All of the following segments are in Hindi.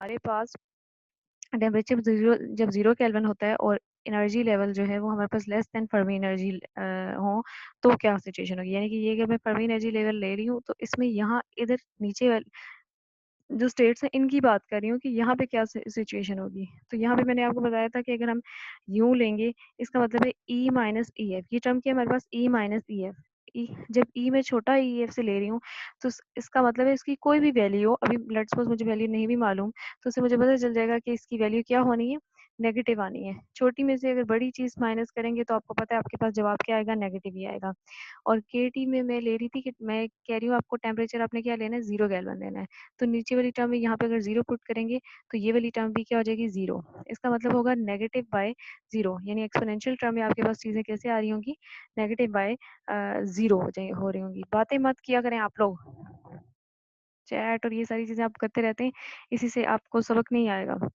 हमारे पास टेम्परेचर जब 0 केल्विन होता है और एनर्जी लेवल जो है वो हमारे पास लेस देन फर्मी एनर्जी हो, तो क्या सिचुएशन होगी। यानी कि ये अगर मैं फर्मी एनर्जी लेवल ले रही हूँ तो इसमें यहाँ इधर नीचे वाले जो स्टेट्स हैं इनकी बात कर रही हूँ कि यहाँ पे क्या सिचुएशन होगी। तो यहाँ पे मैंने आपको बताया था कि अगर हम यूं लेंगे, इसका मतलब है ई माइनस ई एफ। ये टर्म क्या है हमारे पास, ई माइनस ई एफ। जब ई मैं छोटा ई एफ से ले रही हूँ तो इसका मतलब है इसकी कोई भी वैल्यू हो, अभी लेट्स सपोज मुझे वैल्यू नहीं भी मालूम, तो उससे मुझे पता चल जाएगा कि इसकी वैल्यू क्या होनी है, नेगेटिव आनी है। छोटी में से अगर बड़ी चीज माइनस करेंगे तो आपको पता है आपके पास जवाब क्या आएगा, नेगेटिव ही आएगा। और के टी में मैं ले रही थी कि मैं कह रही हूँ आपको टेम्परेचर आपने क्या लेना है, 0 गैलन लेना है। तो नीचे वाली टर्म में यहाँ पे अगर 0 पुट करेंगे तो ये वाली टर्म भी क्या हो जाएगी, 0। इसका मतलब होगा नेगेटिव बाय 0, यानी एक्सपोनेंशियल टर्म में आपके पास चीजें कैसे आ रही होंगी, नेगेटिव बाय 0 हो रही होंगी। बातें मत किया करें आप लोग, चैट और ये सारी चीजें आप करते रहते हैं, इसी से आपको सबक नहीं आएगा।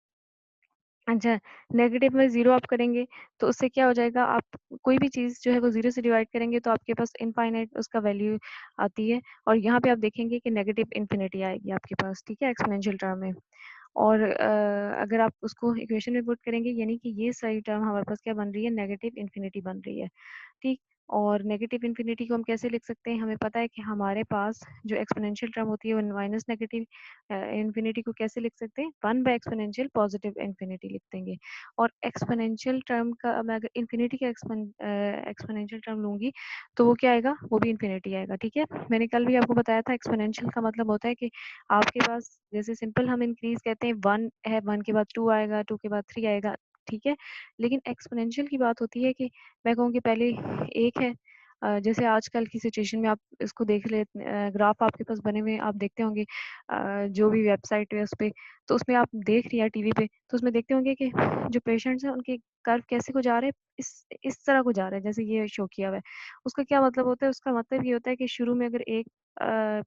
अच्छा, नेगेटिव में 0 आप करेंगे तो उससे क्या हो जाएगा, आप कोई भी चीज़ जो है वो 0 से डिवाइड करेंगे तो आपके पास इनफाइनाइट उसका वैल्यू आती है। और यहाँ पे आप देखेंगे कि नेगेटिव इन्फिनिटी आएगी आपके पास, ठीक है, एक्सपोनेंशियल टर्म में। और अगर आप उसको इक्वेशन में पुट करेंगे, यानी कि ये सारी टर्म हमारे पास क्या बन रही है, नेगेटिव इन्फिनिटी बन रही है, ठीक। और नेगेटिव इन्फिनिटी को हम कैसे लिख सकते हैं, हमें पता है कि हमारे पास जो एक्सपोनेंशियल टर्म होती है वो माइनस नेगेटिव इन्फिनिटी को कैसे लिख सकते हैं, 1 बाय एक्सपोनेंशियल पॉजिटिव इन्फिनिटी लिख देंगे। और एक्सपोनेंशियल टर्म का मैं अगर इन्फिनिटी का एक्सपोनेंशियल टर्म लूंगी तो वो क्या आएगा, वो भी इन्फिनिटी आएगा, ठीक है। मैंने कल भी आपको बताया था एक्सपोनेंशियल का मतलब होता है कि आपके पास जैसे सिंपल हम इंक्रीज कहते हैं, 1 है, 1 के बाद 2 आएगा, 2 के बाद 3 आएगा, ठीक है। लेकिन एक्सपोनेंशियल की बात होती है कि मैं कहूँ कि पहले 1 है, जैसे आजकल की सिचुएशन में आप इसको देख ले, ग्राफ आपके पास बने हुए आप देखते होंगे, जो भी वेबसाइट है उस पे, तो उसमें आप देख रही है टीवी पे, तो उसमें देखते होंगे कि जो पेशेंट्स हैं उनके कर्व कैसे को जा रहे हैं, इस तरह को जा रहे हैं, जैसे ये शो किया हुआ है। उसका क्या मतलब होता है, उसका मतलब ये होता है कि शुरू में अगर एक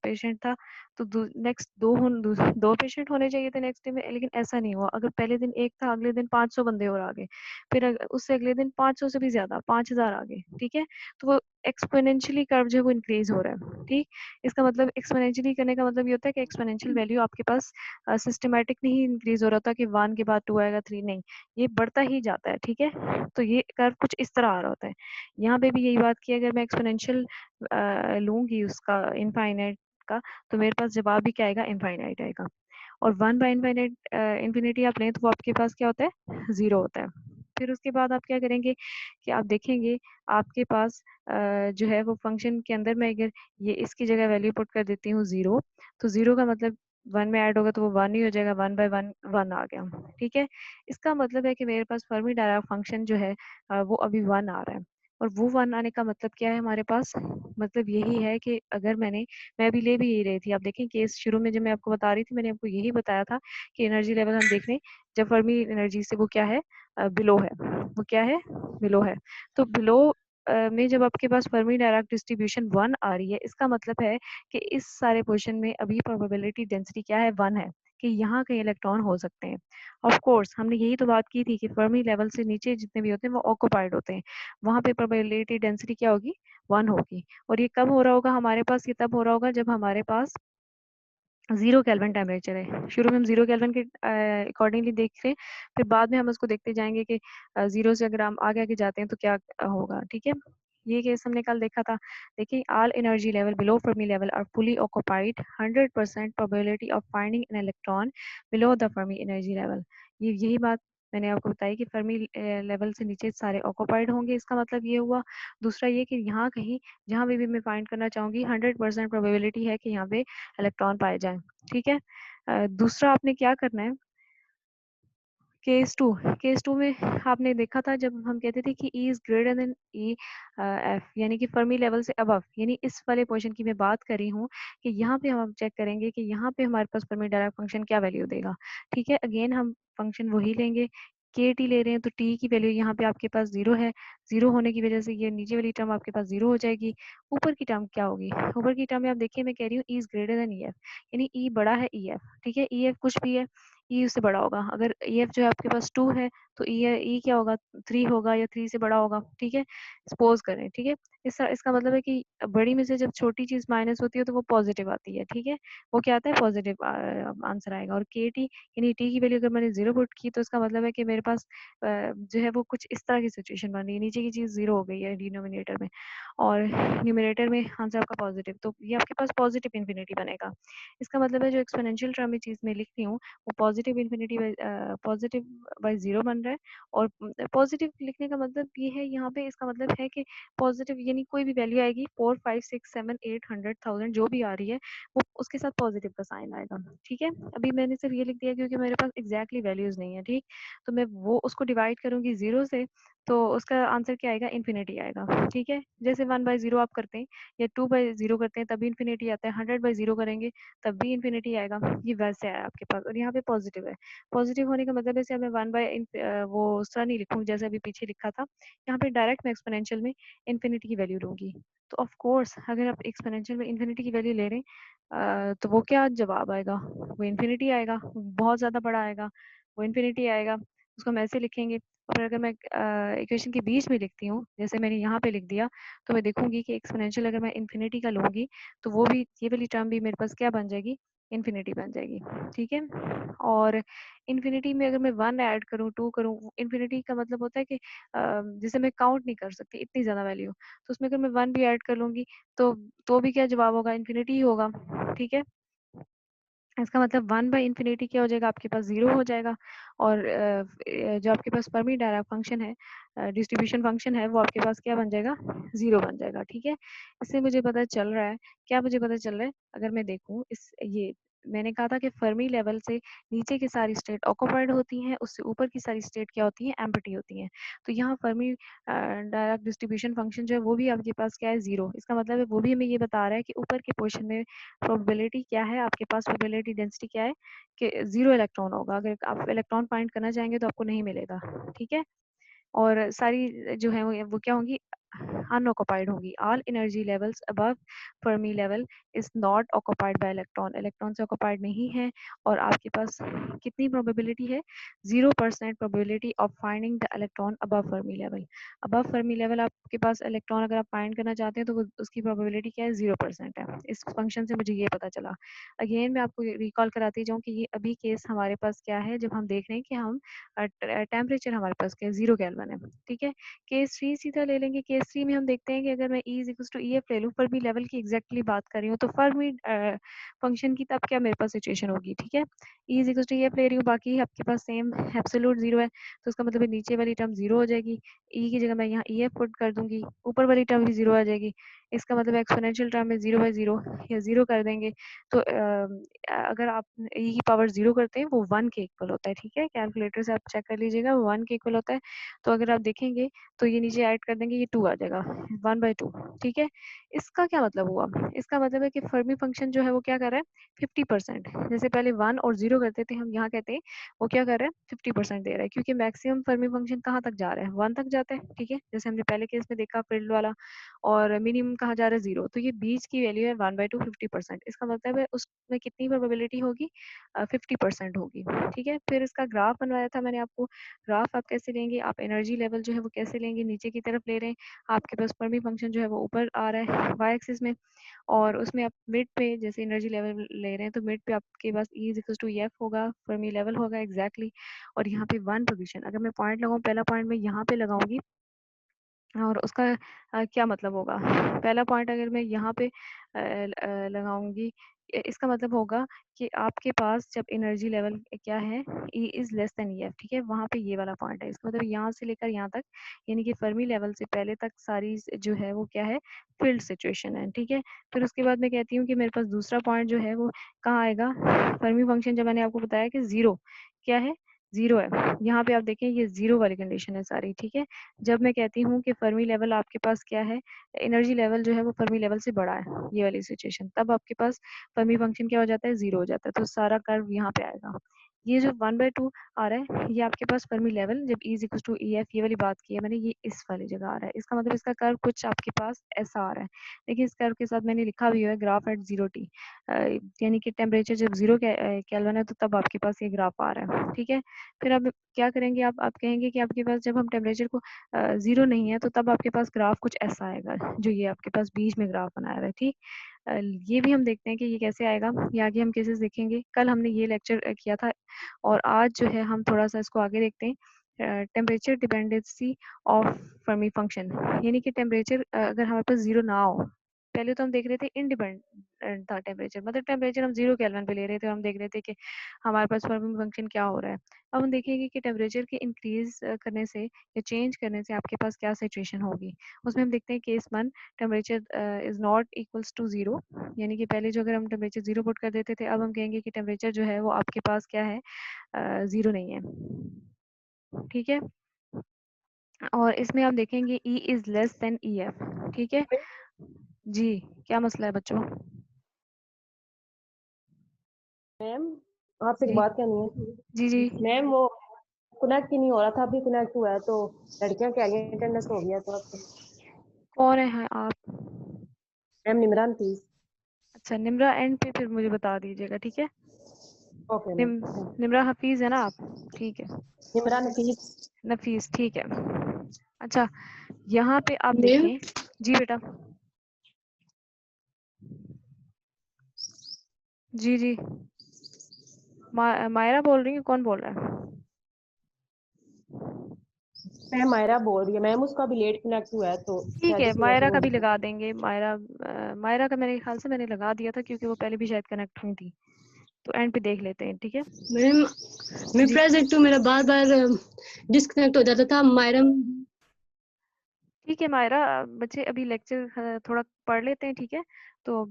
पेशेंट था तो नेक्स्ट दो पेशेंट होने चाहिए थे नेक्स्ट डे में, लेकिन ऐसा नहीं हुआ। अगर पहले दिन एक था, अगले दिन 500 बंदे और आ गए, फिर उससे अगले दिन 500 से भी ज्यादा 5000 आ गए, ठीक है। तो वो एक्सपोनेंशियली कर्व जो है वो इंक्रीज हो रहा है, ठीक। इसका मतलब एक्सपोनेंशियली करने का मतलब ये होता है कि एक्सपोनेंशियल वैल्यू आपके पास सिस्टमेटिक नहीं इंक्रीज हो रहा था कि 1 के बाद 2 आएगा, 3 नहीं, ये बढ़ता ही जाता है, ठीक है। तो ये कर्व कुछ इस तरह आ रहा होता है। यहाँ पे भी यही बात की, अगर मैं एक्सपोनेंशियल लूंगी उसका इनफाइनाइट का, तो मेरे पास जवाब भी क्या आएगा, इनफाइनाइट आएगा। और 1 बाय इनफाइनाइट इन्फिनिटी आप लें तो वो आपके पास क्या होता है, 0 होता है। फिर उसके बाद आप क्या करेंगे कि आप देखेंगे आपके पास जो है वो फंक्शन के अंदर मैं अगर ये इसकी जगह वैल्यू पुट कर देती हूँ 0, तो 0 का मतलब 1 में ऐड होगा तो वो 1 ही हो जाएगा, 1 बाय 1 1 आ गया, ठीक है। इसका मतलब है कि मेरे पास फर्मी डायराक फंक्शन जो है वो अभी 1 आ रहा है। और वो 1 आने का मतलब क्या है हमारे पास, मतलब यही है कि अगर मैं अभी ले भी यही रही थी, आप देखें केस शुरू में जब मैं आपको बता रही थी मैंने आपको यही बताया था कि एनर्जी लेवल हम देख रहे हैं जब फर्मी एनर्जी से वो क्या है, बिलो है, वो क्या है, बिलो है। तो बिलो में जब आपके पास फर्मी डायराक डिस्ट्रीब्यूशन 1 आ रही है, इसका मतलब है कि इस सारे पोर्शन में अभी प्रोबेबिलिटी डेंसिटी क्या है, 1 है, कि यहाँ कहीं इलेक्ट्रॉन हो सकते हैं। ऑफ कोर्स हमने यही तो बात की थी कि फर्मी लेवल से नीचे जितने भी होते हैं वो ऑक्युपाइड होते हैं, वहां पे प्रोबेबिलिटी डेंसिटी क्या होगी, 1 होगी। और ये कब हो रहा होगा हमारे पास, ये तब हो रहा होगा जब हमारे पास 0 केल्विन टेम्परेचर है। शुरू में हम 0 केल्विन के अकॉर्डिंगली देख रहे हैं, फिर बाद में हम उसको देखते जाएंगे कि 0 से अगर हम आगे आगे जाते हैं तो क्या होगा, ठीक है। ये केस हमने कल देखा था। देखिए, all energy level below Fermi level are fully occupied, 100% probability of finding an electron below the Fermi energy level. ये यही बात मैंने आपको बताई कि फर्मी लेवल से नीचे सारे ऑक्युपाइड होंगे, इसका मतलब ये हुआ। दूसरा ये कि यहाँ कहीं जहाँ भी मैं फाइंड करना चाहूंगी 100% प्रोबेबिलिटी है कि यहाँ पे इलेक्ट्रॉन पाए जाएं, ठीक है। दूसरा आपने क्या करना है, केस टू में आपने देखा था जब हम कहते थे कि E is greater then E F, यानी कि फर्मी लेवल से अबव, यानी इस वाले पोर्शन की मैं बात कर रही हूँ कि यहाँ पे हम चेक करेंगे कि यहाँ पे हमारे पास फर्मी डायराक फंक्शन क्या वैल्यू देगा, ठीक है। अगेन हम फंक्शन वही लेंगे, के टी ले रहे हैं तो टी की वैल्यू यहाँ पे आपके पास 0 है, 0 होने की वजह से ये नीचे वाली टर्म आपके पास 0 हो जाएगी। ऊपर की टर्म क्या होगी, ऊपर की टर्म में आप देखिए मैं कह रही हूँ ई is greater then E F, यानी ई बड़ा है ई एफ, ठीक है। ई एफ कुछ भी है, ई उससे बड़ा होगा। अगर EF जो है आपके पास 2 है तो ई क्या होगा, 3 होगा या 3 से बड़ा होगा, ठीक है? सपोज़ करें, ठीक है? इसका मतलब है कि बड़ी में से जब छोटी चीज़ माइनस होती है तो वो पॉज़िटिव आती है, ठीक है? वो क्या आता है, पॉज़िटिव आंसर आएगा। और KT यानी T की वैल्यू अगर मैंने 0 पुट की तो इसका मतलब है कि मेरे पास जो है वो कुछ इस तरह की सिचुएशन बन रही है, नीचे की चीज़ 0 हो गई है डिनोमिनेटर में और न्यूमरेटर में आंसर आपका पॉज़िटिव, तो ये आपके पास पॉज़िटिव इन्फिनिटी बनेगा। इसका मतलब है जो एक्सपोनेंशियल टर्म में चीज़ मैं लिख रही हूँ वो पॉज़िटिव बाई 0 बन रहा है। और पॉज़िटिव लिखने का मतलब ये है, यहाँ पे इसका मतलब है कि पॉज़िटिव यानी कोई भी वैल्यू आएगी 4, 5, 6, 7, 8, 100, 1000 जो भी आ रही है वो उसके साथ पॉज़िटिव का साइन आएगा, ठीक है? अभी मैंने सिर्फ ये लिख दिया क्योंकि मेरे पास एग्ज़ैक्टली वैल्यूज़ नहीं है, ठीक? तो मैं वो उसको डिवाइड करूँगी 0 से तो उसका आंसर क्या आएगा, इन्फिनिटी आएगा, ठीक है? जैसे 1/0 आप करते हैं या 2/0 करते हैं तभी इन्फिनिटी आता है, 100/0 करेंगे तब भी इन्फिनिटी आएगा, ये वैसे आया आपके पास और यहाँ पे पॉज़िटिव है। पॉज़िटिव होने का मतलब है जैसे मैं वो उस तरह नहीं लिखूँगी जैसे अभी पीछे लिखा था, यहाँ पे डायरेक्ट मैं एक्सपोनेंशियल में इन्फिनिटी की वैल्यू लूँगी। तो ऑफ कोर्स अगर आप एक्सपोनेंशियल में इन्फिनिटी की वैल्यू ले रहे हैं तो वो क्या जवाब आएगा, वो इन्फिनिटी आएगा, बहुत ज़्यादा बड़ा आएगा, वो इन्फिनिटी आएगा, उसको हम ऐसे लिखेंगे। और अगर मैं इक्वेशन के बीच में लिखती हूँ, जैसे मैंने यहाँ पे लिख दिया, तो मैं देखूँगी कि एक्सपोनेंशियल अगर मैं इन्फिनिटी का लूँगी, तो वो भी ये वाली टर्म भी मेरे पास क्या बन जाएगी, इन्फिनिटी बन जाएगी, ठीक है? और इन्फिनिटी में अगर मैं 1 ऐड करूँ, 2 करूँ, इन्फिनिटी का मतलब होता है कि जिसे मैं काउंट नहीं कर सकती इतनी ज़्यादा वैल्यू, तो उसमें अगर मैं 1 भी ऐड कर लूँगी, तो भी क्या जवाब होगा, इन्फिनिटी ही होगा, ठीक है? इसका मतलब 1/इन्फिनिटी क्या हो जाएगा, आपके पास 0 हो जाएगा और जो आपके पास फर्मी डायराक फंक्शन है, डिस्ट्रीब्यूशन फंक्शन है, वो आपके पास क्या बन जाएगा, 0 बन जाएगा, ठीक है? इससे मुझे पता चल रहा है, क्या मुझे पता चल रहा है, अगर मैं देखूँ इस ये मैंने कहा था कि फर्मी लेवल से नीचे की सारी स्टेट ऑक्युपाइड होती हैं, उससे ऊपर की सारी स्टेट क्या होती हैं, एम्प्टी होती हैं। तो यहाँ फर्मी डायराक डिस्ट्रीब्यूशन फंक्शन जो है वो भी आपके पास क्या है, 0। इसका मतलब है वो भी हमें ये बता रहा है कि ऊपर के पोर्शन में प्रोबेबिलिटी क्या है, आपके पास प्रोबेबिलिटी डेंसिटी क्या है कि 0 इलेक्ट्रॉन होगा। अगर आप इलेक्ट्रॉन फाइंड करना चाहेंगे तो आपको नहीं मिलेगा, ठीक है? और सारी जो है वो क्या होंगी, अनऑक्युपाइड होंगी। All energy levels above Fermi level is not occupied by electron, electron से ऑक्युपाइड नहीं है। और आपके पास कितनी प्रोबेबिलिटी है, 0% probability of finding the electron above Fermi level. Above Fermi level आपके पास इलेक्ट्रॉन अगर आप फाइंड करना चाहते हैं तो उसकी प्रोबेबिलिटी क्या है, 0% है। इस फंक्शन से मुझे ये पता चला। अगेन मैं आपको रिकॉल कराती जाऊँ कि ये अभी केस हमारे पास क्या है, जब हम देख रहे हैं कि हम टेम्परेचर हमारे पास क्या है, 0 केल्विन है, ठीक है? केस 3 सीधा ले लेंगे। केस 3 में हम देखते हैं कि अगर मैं E इक्वल्स टू EF ले लूँ, फर्मी लेवल की एग्जैक्टली बात कर रही हूँ, तो फर्मी फंक्शन की तब क्या मेरे पास सिचुएशन होगी, ठीक है? E इक्वल्स टू EF ले रही हूँ, बाकी आपके पास सेम एब्सोल्यूट 0 है, तो इसका मतलब है नीचे वाली टर्म 0 हो जाएगी। E की जगह मैं यहाँ EF पुट कर दूंगी, ऊपर वाली टर्म भी 0 आ जाएगी। इसका मतलब एक्सपोनेंशियल टर्म में 0/0 या 0 कर देंगे, तो अगर आप E की पावर 0 करते हैं वो 1 के इक्वल होता है, ठीक है? कैलकुलेटर से आप चेक कर लीजिएगा, 1 के इक्वल होता है। तो अगर आप देखेंगे तो ये नीचे ऐड कर देंगे, ये 2 आ जाएगा, 1/2, ठीक है? इसका क्या मतलब हुआ? इसका मतलब है कि फर्मी फंक्शन जो है वो क्या कर रहा है, 50%। जैसे पहले 1 और 0 करते थे, हम यहाँ कहते हैं वो क्या कर रहा है, 50% दे रहा है, क्योंकि मैक्सिमम फर्मी फंक्शन कहाँ तक जा रहा है, 1 तक जाता है, ठीक है? जैसे हमने पहले केस में देखा फील्ड वाला। और मिनिमम कहाँ जा रहा है, 0। तो ये बीच की वैल्यू है 1/2, 50%। इसका मतलब है उसमें कितनी प्रोबेबिलिटी होगी, 50% होगी, ठीक है? फिर इसका ग्राफ बनवाया था मैंने आपको। ग्राफ आप कैसे लेंगे, आप एनर्जी लेवल जो है वो कैसे लेंगे, नीचे की तरफ ले रहे हैं, आपके पास फर्मी फंक्शन जो है वो ऊपर आ रहा है वाई एक्सिस में, और उसमें आप मिड पे जैसे एनर्जी लेवल ले रहे हैं तो मिड पे आपके पास E is equal to F होगा, फर्मी लेवल होगा एग्जैक्टली। और यहाँ पे 1 पोजीशन, अगर मैं पॉइंट लगाऊं, पहला पॉइंट मैं यहाँ पे लगाऊंगी और उसका क्या मतलब होगा, पहला पॉइंट अगर मैं यहाँ पे लगाऊंगी, इसका मतलब होगा कि आपके पास जब एनर्जी लेवल क्या है, E is less than EF, ठीक है? वहाँ पे ये वाला पॉइंट है, इसका मतलब यहाँ से लेकर यहाँ तक, यानी कि फर्मी लेवल से पहले तक सारी जो है वो क्या है, फील्ड सिचुएशन है, ठीक है? फिर उसके बाद मैं कहती हूँ कि मेरे पास दूसरा पॉइंट जो है वो कहाँ आएगा, फर्मी फंक्शन जब मैंने आपको बताया कि 0 क्या है, 0 है। यहाँ पे आप देखें ये 0 वाली कंडीशन है सारी, ठीक है? जब मैं कहती हूँ कि फर्मी लेवल आपके पास क्या है, एनर्जी लेवल जो है वो फर्मी लेवल से बड़ा है, ये वाली सिचुएशन, तब आपके पास फर्मी फंक्शन क्या हो जाता है, 0 हो जाता है, तो सारा कर्व यहाँ पे आएगा। ये जो 1/2 आ रहा है, ये आपके पास फर्मी लेवल जब E is equal to EF, ये वाली बात की है मैंने, ये इस वाली जगह आ रहा है। इसका मतलब इसका कर्व कुछ आपके पास ऐसा आ रहा है। देखिए इस कर्व के साथ मैंने लिखा भी हुआ है ग्राफ एट 0T, यानी कि टेम्परेचर जब 0 केल्विन है तो तब आपके पास ये ग्राफ आ रहा है। ठीक है, फिर अब क्या करेंगे आप कहेंगे कि आपके पास जब हम टेम्परेचर को 0 नहीं है तो तब आपके पास ग्राफ कुछ ऐसा आएगा, जो ये आपके पास बीच में ग्राफ बनाया हुआ है। ठीक, ये भी हम देखते हैं कि ये कैसे आएगा, ये आगे हम केसेस देखेंगे। कल हमने ये लेक्चर किया था और आज जो है हम थोड़ा सा इसको आगे देखते हैं। Temperature dependency of Fermi function, यानी कि टेम्परेचर अगर हमारे पास 0 ना हो, पहले तो हम देख रहे थे इंडिपेंडेंट था टेम्परेचर, मतलब टेम्परेचर हम 0 केल्विन पे ले रहे थे और हम देख रहे थे कि हमारे पास फर्मी फंक्शन क्या हो रहा है। अब हम देखेंगे कि टेम्परेचर के इंक्रीज करने से या चेंज करने से आपके पास क्या सिचुएशन होगी। उसमें हम देखते हैं case 1, temperature is not equals to 0, यानी कि पहले जो अगर हम टेम्परेचर 0 पुट कर देते थे, अब हम कहेंगे कि टेम्परेचर जो है वो आपके पास क्या है, 0 नहीं है। ठीक है, और इसमें हम देखेंगे E is less than EF। ठीक है जी, क्या मसला है बच्चों? मैम आपसे एक जी बात करनी है। जी जी, मैम वो कनेक्ट ही नहीं हो रहा था, अभी कनेक्ट हुआ है तो लड़कियां कह रही हैं अटेंडेंस हो गया तो आपसे। कौन है आप? Ma'am Nimran please. अच्छा, निम्रा एंड पे फिर मुझे बता दीजिएगा। ठीक है, ओके मैम। निम्रा हफीज है ना आप? ठीक है, निमरान प्लीज। नफीस, ठीक है। अच्छा, यहाँ पे आप मैम देखें। जी बेटा। जी जी, मायरा बोल रही है, कौन बोल रहा है? मैम मायरा बोल रही है मैम, उसका भी लेट कनेक्ट हुआ है तो ठीक शायद है, इसी वजह से मायरा वो का भी लगा देंगे। मायरा का मेरे ख्याल से मैंने लगा दिया था, क्योंकि वो पहले भी शायद कनेक्ट हुई थी। तो एंड पे देख लेते हैं। ठीक है मैम मैं जी, प्रेजेंट हूँ, मेरा बार बार डिस्कनेक्ट हो जाता था। मायरा ठीक है मायरा, बच्चे अभी लेक्चर थोड़ा पढ़ लेते हैं। ठीक है, तो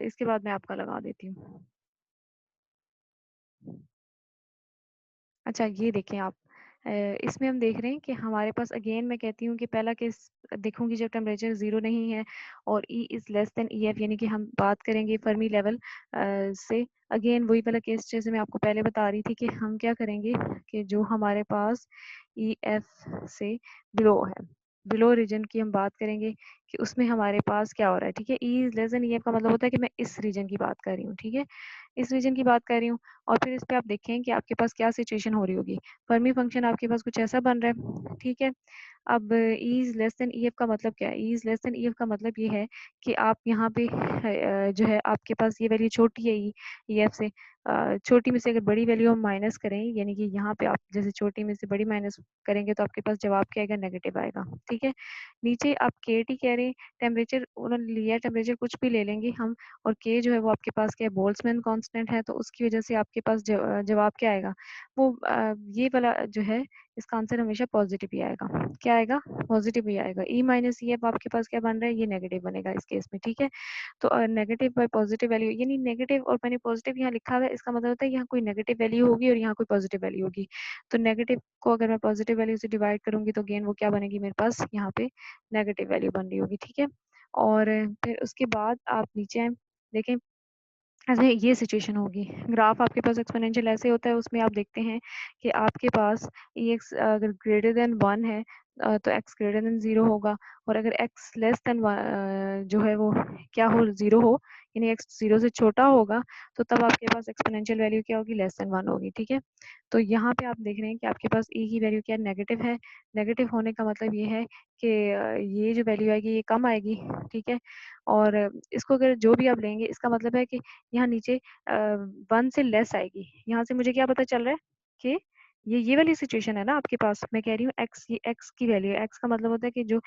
इसके बाद मैं आपका लगा देती हूँ। अच्छा, ये देखें आप, इसमें हम देख रहे हैं कि हमारे पास, अगेन मैं कहती हूँ कि पहला केस देखूंगी जब टेम्परेचर 0 नहीं है और E is less than EF, यानी कि हम बात करेंगे फर्मी लेवल से। अगेन वही वाला केस जैसे मैं आपको पहले बता रही थी कि हम क्या करेंगे कि जो हमारे पास EF से बिलो है, बिलो रीजन की हम बात करेंगे कि उसमें हमारे पास क्या हो रहा है। ठीक है, E is less than EF का मतलब होता है कि मैं इस रीजन की बात कर रही हूँ। ठीक है, इस रीजन की बात कर रही हूँ। और फिर इस पे आप देखें कि आपके पास क्या सिचुएशन हो रही होगी। फर्मी फंक्शन आपके पास कुछ ऐसा बन रहा है। ठीक है, अब E is less than EF का मतलब क्या है? E is less than EF का मतलब ये है कि आप यहाँ पे जो है आपके पास ये वैल्यू छोटी है EF से, छोटी में से अगर बड़ी वैल्यू हम माइनस करें, यानी कि यहाँ पे आप जैसे छोटी में से बड़ी माइनस करेंगे तो आपके पास जवाब क्या आएगा? नेगेटिव आएगा। ठीक है, नीचे आप KT कह रहे हैं, टेम्परेचर उन्होंने लिया, टेम्परेचर कुछ भी ले लेंगे हम, और K जो है वो आपके पास क्या है? बोल्ट्जमैन कांस्टेंट है, तो उसकी वजह से आपके पास जवाब क्या आएगा? वो ये वाला जो है, इसका आंसर हमेशा पॉजिटिव ही आएगा। क्या आएगा? पॉजिटिव ही आएगा। E माइनस EF आपके पास क्या बन रहा है? ये नेगेटिव बनेगा इस केस में। ठीक है, तो नेगेटिव बाय पॉजिटिव वैल्यू, यानी नेगेटिव और मैंने पॉजिटिव यहाँ लिखा हुआ है, इसका मतलब होता है यहाँ कोई नेगेटिव वैल्यू होगी और यहाँ कोई पॉजिटिव वैल्यू होगी। तो नेगेटिव को अगर मैं पॉजिटिव वैल्यू से डिवाइड करूंगी तो अगेन वो क्या बनेगी मेरे पास? यहाँ पे नेगेटिव वैल्यू बन रही होगी। ठीक है, और फिर उसके बाद आप नीचे आए, देखें ऐसे ये सिचुएशन होगी। ग्राफ आपके पास एक्सपोनेंशियल ऐसे होता है, उसमें आप देखते हैं कि आपके पास EX अगर ग्रेटर देन 1 है तो X ग्रेटर देन 0 होगा, और अगर X लेस देन जो है वो क्या हो? 0 हो, यानी X 0 से छोटा होगा, तो तब आपके पास एक्सपोनेंशियल वैल्यू क्या होगी? लेस देन 1 होगी। ठीक है, तो यहाँ पे आप देख रहे हैं कि आपके पास E की वैल्यू क्या है? नेगेटिव है। नेगेटिव होने का मतलब ये है कि ये जो वैल्यू आएगी ये कम आएगी। ठीक है, और इसको अगर जो भी आप लेंगे, इसका मतलब है कि यहाँ नीचे 1 से लेस आएगी। यहाँ से मुझे क्या पता चल रहा है कि ये वाली सिचुएशन है ना आपके पास। मैं कह रही हूँ x, ये x की वैल्यू है। x का मतलब होता है कि जो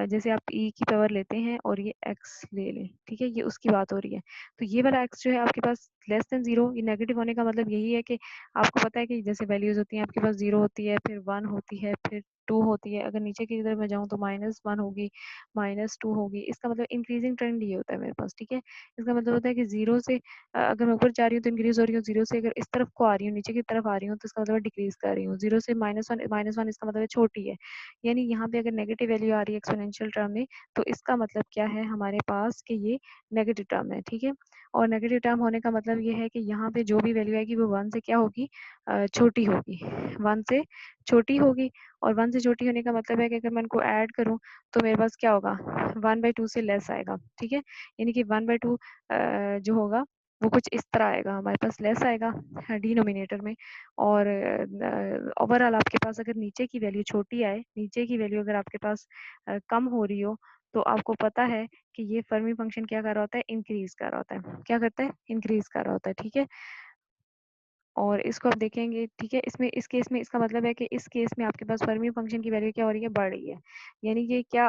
जैसे आप e की पावर लेते हैं और ये x ले लें, ठीक है, ये उसकी बात हो रही है। तो ये वाला x जो है आपके पास लेस देन 0, ये नेगेटिव होने का मतलब यही है कि आपको पता है कि जैसे वैल्यूज होती हैं आपके पास, 0 होती है, फिर 1 होती है, फिर 2 होती है। अगर नीचे की तरफ मैं जाऊँ तो -1 होगी, -2 होगी। इसका मतलब इंक्रीजिंग ट्रेंड ये होता है मेरे पास। ठीक है, इसका मतलब होता है कि 0 से अगर मैं ऊपर जा रही हूँ तो इंक्रीज हो रही हूँ, 0 से अगर इस तरफ को आ रही हूँ, नीचे की तरफ आ रही हूँ, तो इसका मतलब डिक्रीज कर रही हूँ। 0 से -1 इसका मतलब है छोटी है। यानी यहाँ पे अगर नेगेटिव वैल्यू आ रही है एक्सपोनेंशियल टर्म में, तो इसका मतलब क्या है हमारे पास कि ये नेगेटिव टर्म है। ठीक है, और नेगेटिव टर्म होने का मतलब ये है कि यहाँ पे जो भी वैल्यू आएगी वो 1 से क्या होगी, छोटी होगी, 1 से छोटी होगी। और 1 से छोटी होने का मतलब है कि अगर मैं इनको ऐड करूँ तो मेरे पास क्या होगा, 1/2 से लेस आएगा, ठीक है। यानी कि 1/2 जो होगा वो कुछ इस तरह आएगा, हमारे पास लेस आएगा डिनोमिनेटर में। और ओवरऑल आपके पास अगर नीचे की वैल्यू छोटी आए, नीचे की वैल्यू अगर आपके पास कम हो रही हो, तो आपको पता है कि ये फर्मी फंक्शन क्या कर रहा होता है, इंक्रीज कर रहा होता है। क्या करता है, इंक्रीज कर रहा होता है, ठीक है। और इसको आप देखेंगे, ठीक है। इसमें इस केस में इसका मतलब है कि इस केस में आपके पास फर्मी फंक्शन की वैल्यू क्या हो रही है, बढ़ रही है। यानी कि क्या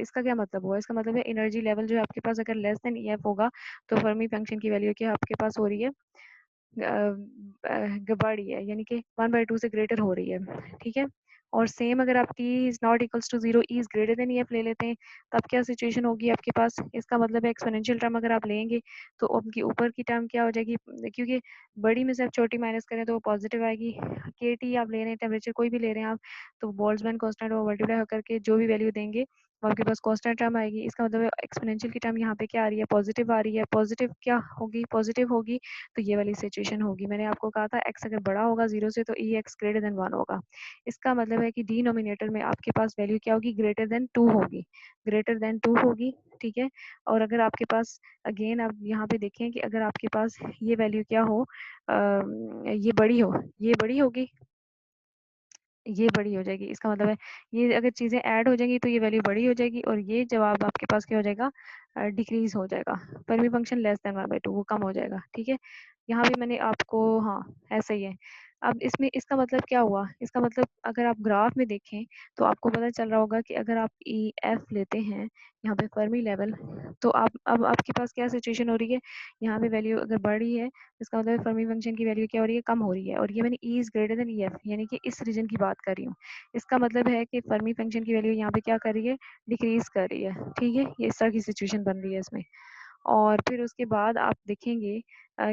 इसका क्या मतलब हुआ, इसका मतलब है एनर्जी लेवल जो है आपके पास अगर लेस देन EF होगा तो फर्मी फंक्शन की वैल्यू क्या आपके पास हो रही है, बढ़ रही है, यानी कि 1/2 से ग्रेटर हो रही है, ठीक है। और सेम अगर आप t is not equals to 0 E is greater than EF ले लेते हैं, तब क्या सिचुएशन होगी आपके पास, इसका मतलब है एक्सपोनेंशियल टर्म अगर आप लेंगे तो उनकी ऊपर की टर्म क्या हो जाएगी, क्योंकि बड़ी में से आप छोटी माइनस करें तो वो पॉजिटिव आएगी। KT आप ले रहे हैं, टेम्परेचर कोई भी ले रहे हैं आप, तो बोल्ट्जमैन कांस्टेंट वो मल्टीप्लाई होकर के जो भी वैल्यू देंगे वो आपके पास कांस्टेंट टर्म आएगी। इसका मतलब है एक्सपोनेंशियल की टर्म यहाँ पे क्या आ रही है, पॉजिटिव आ रही है। पॉजिटिव क्या होगी, पॉजिटिव होगी, तो ये वाली सिचुएशन होगी। मैंने आपको कहा था x अगर बड़ा होगा 0 से तो EX ग्रेटर देन 1 होगा। इसका मतलब है कि डिनोमिनेटर में आपके पास वैल्यू क्या होगी, ग्रेटर देन 2 होगी, ग्रेटर देन 2 होगी, ठीक है। और अगर आपके पास अगेन आप यहाँ पे देखें कि अगर आपके पास ये वैल्यू क्या हो, ये बड़ी हो, ये बड़ी होगी, ये बड़ी हो जाएगी। इसका मतलब है ये अगर चीज़ें ऐड हो जाएंगी तो ये वैल्यू बड़ी हो जाएगी और ये जवाब आपके पास क्या हो जाएगा, डिक्रीज हो जाएगा। फर्मी फंक्शन लेस देन 1/2 वो कम हो जाएगा, ठीक है। यहाँ भी मैंने आपको, हाँ ऐसा ही है। अब इसमें इसका मतलब क्या हुआ, इसका मतलब अगर आप ग्राफ में देखें तो आपको पता चल रहा होगा कि अगर आप EF लेते हैं यहाँ पे फर्मी लेवल, तो आप अब आपके पास क्या सिचुएशन हो रही है, यहाँ पे वैल्यू अगर बढ़ रही है इसका मतलब फर्मी फंक्शन की वैल्यू क्या हो रही है, कम हो रही है। और ये मैंने E is greater than EF यानी कि इस रीजन की बात कर रही हूँ। इसका मतलब है कि फर्मी फंक्शन की वैल्यू यहाँ पे क्या कर रही है, डिक्रीज कर रही है, ठीक है। ये इस तरह की सिचुएशन बन रही है इसमें। और फिर उसके बाद आप देखेंगे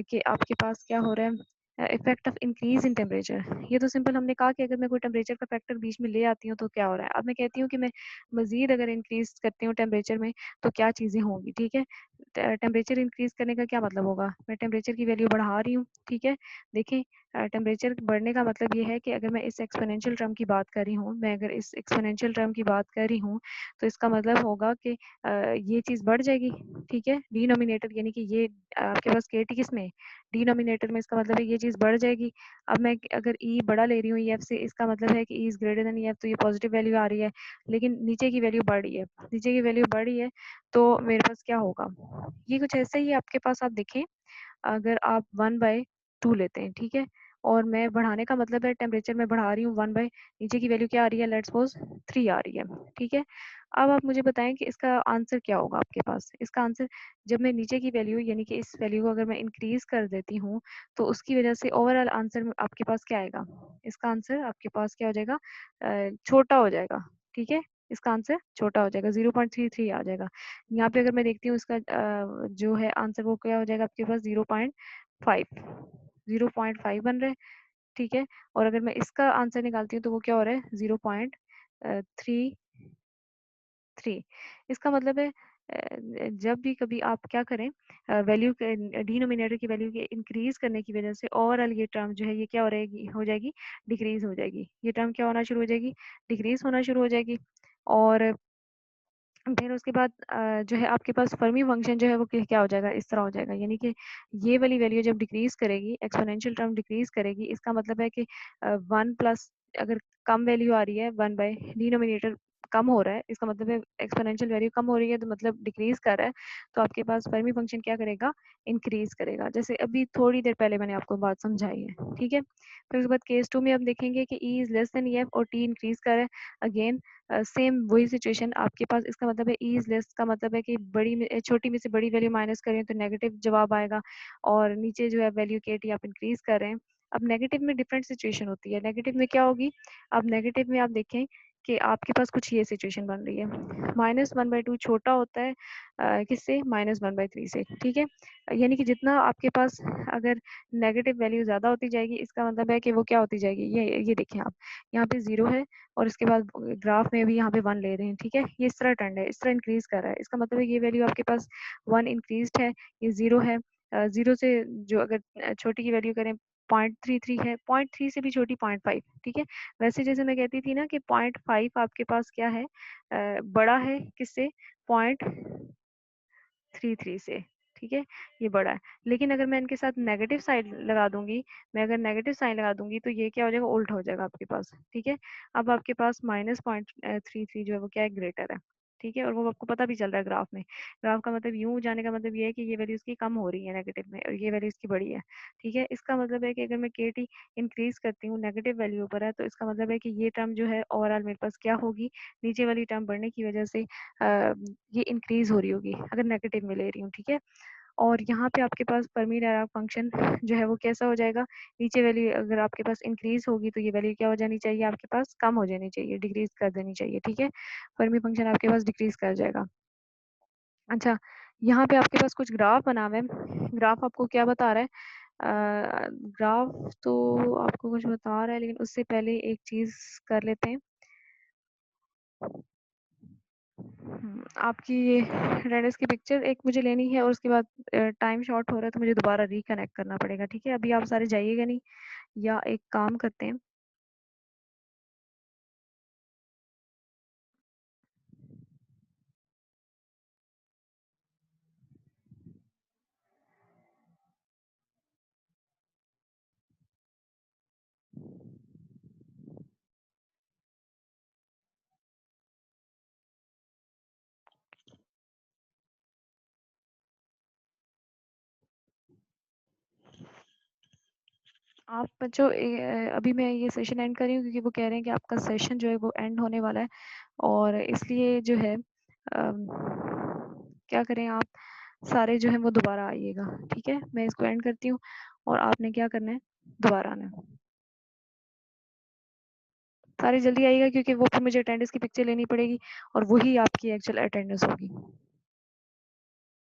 कि आपके पास क्या हो रहा है, effect of increase in temperature. ये तो सिंपल हमने कहा कि अगर मैं कोई टेम्परेचर का फैक्टर बीच में ले आती हूँ तो क्या हो रहा है। अब मैं कहती हूँ कि मैं मजीद अगर इंक्रीज करती हूँ टेम्परेचर में तो क्या चीज़ें होंगी, ठीक है। टेम्परेचर इंक्रीज करने का क्या मतलब होगा, मैं टेम्परेचर की वैल्यू बढ़ा रही हूँ, ठीक है। देखें टेम्परेचर बढ़ने का मतलब ये है कि अगर मैं इस एक्सपोनेंशियल टर्म की बात कर रही हूँ, मैं अगर इस एक्सपोनेंशियल टर्म की बात कर रही हूँ तो इसका मतलब होगा कि ये चीज़ बढ़ जाएगी, ठीक है। डिनोमिनेटर यानी कि ये आपके पास KT किस में, डिनोमिनेटर में, इसका मतलब है ये चीज़ बढ़ जाएगी। अब मैं अगर E बड़ा ले रही हूँ EF से, इसका मतलब है कि E is greater than EF, तो ये पॉजिटिव वैल्यू आ रही है, लेकिन नीचे की वैल्यू बढ़ रही है, नीचे की वैल्यू बढ़ रही है, तो मेरे पास क्या होगा, ये कुछ ऐसे ही आपके पास। आप देखें अगर आप 1/2 लेते हैं, ठीक है, और मैं बढ़ाने का मतलब है टेम्परेचर में बढ़ा रही हूँ 1/, नीचे की वैल्यू क्या आ रही है, लेट्स सपोज 3 आ रही है, ठीक है। अब आप मुझे बताएं कि इसका आंसर क्या होगा आपके पास। इसका आंसर जब मैं नीचे की वैल्यू यानी कि इस वैल्यू को अगर मैं इंक्रीज कर देती हूँ तो उसकी वजह से ओवरऑल आंसर आपके पास क्या आएगा, इसका आंसर आपके पास क्या हो जाएगा, छोटा हो जाएगा, ठीक है। इसका आंसर छोटा हो जाएगा, 0.33 आ जाएगा। यहाँ पे अगर मैं देखती हूँ इसका जो है आंसर वो क्या हो जाएगा आपके पास, 0.5 बन रहा है, ठीक है। और अगर मैं इसका आंसर निकालती हूँ तो वो क्या हो रहा है, 0.33। इसका मतलब है जब भी कभी आप क्या करें, वैल्यू डिनोमिनेटर की वैल्यू के इंक्रीज करने की वजह से ओवरऑल ये टर्म जो है ये क्या हो जाएगी, डिक्रीज हो जाएगी। ये टर्म क्या होना शुरू हो जाएगी, डिक्रीज होना शुरू हो जाएगी। और फिर उसके बाद जो है आपके पास फर्मी फंक्शन जो है वो क्या हो जाएगा, इस तरह हो जाएगा। यानी कि ये वाली वैल्यू जब डिक्रीज करेगी, एक्सपोनेंशियल टर्म डिक्रीज करेगी, इसका मतलब है कि 1 प्लस अगर कम वैल्यू आ रही है 1/, डिनोमिनेटर कम हो रहा है, इसका मतलब है एक्सपोनेंशियल वैल्यू कम हो रही है तो मतलब डिक्रीज कर रहा है, तो आपके पास फर्मी फंक्शन क्या करेगा, इंक्रीज करेगा। जैसे अभी थोड़ी देर पहले मैंने आपको बात समझाई है, ठीक है। फिर उसके बाद केस 2 में आप देखेंगे कि E is less than EF और T इंक्रीज कर रहा है। अगेन सेम वही सिचुएशन आपके पास, इसका मतलब है E इज लेस का मतलब है कि छोटी में से बड़ी वैल्यू माइनस करें तो नेगेटिव जवाब आएगा, और नीचे जो है वैल्यू KT आप इंक्रीज कर रहे हैं। अब नेगेटिव में डिफरेंट सिचुएशन होती है, नेगेटिव में क्या होगी, अब नेगेटिव में आप देखें कि आपके पास कुछ ये सिचुएशन बन रही है, -1/2 छोटा होता है किससे, -1/3 से, ठीक है। यानी कि जितना आपके पास अगर नेगेटिव वैल्यू ज्यादा होती जाएगी, इसका मतलब है कि वो क्या होती जाएगी, ये देखें आप, यहाँ पे 0 है और इसके बाद ग्राफ में भी यहाँ पे 1 ले रहे हैं, ठीक है। ये इस तरह ट्रेंड है, इस तरह इंक्रीज कर रहा है, इसका मतलब है ये वैल्यू आपके पास 1 इंक्रीज है, ये 0 है, 0 से जो अगर छोटी की वैल्यू करें 0.33 है, 0.3 से भी छोटी 0.5, ठीक है। वैसे जैसे मैं कहती थी ना कि 0.5 आपके पास क्या है, बड़ा है किससे, 0.33 से, ठीक है, ये बड़ा है। लेकिन अगर मैं इनके साथ नेगेटिव साइड लगा दूंगी, मैं अगर नेगेटिव साइन लगा दूंगी तो ये क्या हो जाएगा, उल्टा हो जाएगा आपके पास, ठीक है। अब आपके पास -0.33 जो है वो क्या है, ग्रेटर है, ठीक है। और वो आपको पता भी चल रहा है ग्राफ में। ग्राफ का मतलब यूं जाने का मतलब ये है कि ये वैल्यू इसकी कम हो रही है नेगेटिव में, और ये वैल्यू इसकी बड़ी है, ठीक है। इसका मतलब है कि अगर मैं के टी इंक्रीज करती हूँ, नेगेटिव वैल्यू पर है, तो इसका मतलब है कि ये टर्म जो है ओवरऑल मेरे पास क्या होगी, नीचे वाली टर्म बढ़ने की वजह से ये इंक्रीज हो रही होगी अगर नेगेटिव में ले रही हूँ, ठीक है। और यहाँ पे आपके पास फर्मी डायराक फंक्शन जो है वो कैसा हो जाएगा, नीचे वैल्यू अगर आपके पास इंक्रीज होगी तो ये वैल्यू क्या हो जानी चाहिए, आपके पास कम हो जानी चाहिए, डिक्रीज कर देनी चाहिए, ठीक है। फर्मी फंक्शन आपके पास डिक्रीज कर जाएगा। अच्छा, यहाँ पे आपके पास कुछ ग्राफ बना हुआ है, ग्राफ आपको क्या बता रहा है, ग्राफ तो आपको कुछ बता रहा है, लेकिन उससे पहले एक चीज कर लेते हैं। आपकी ये रेडियस की पिक्चर एक मुझे लेनी है, और उसके बाद टाइम शॉर्ट हो रहा है तो मुझे दोबारा रिकनेक्ट करना पड़ेगा, ठीक है। अभी आप सारे जाइएगा नहीं, या एक काम करते हैं, आप बच्चों अभी मैं ये सेशन एंड कर रही हूँ, क्योंकि वो कह रहे हैं कि आपका सेशन जो है वो एंड होने वाला है, और इसलिए जो है क्या करें आप सारे जो है वो दोबारा आइएगा, ठीक है। मैं इसको एंड करती हूँ, और आपने क्या करना है, दोबारा आना है। सारे जल्दी आइएगा, क्योंकि वो फिर मुझे अटेंडेंस की पिक्चर लेनी पड़ेगी, और वही आपकी एक्चुअल अटेंडेंस होगी।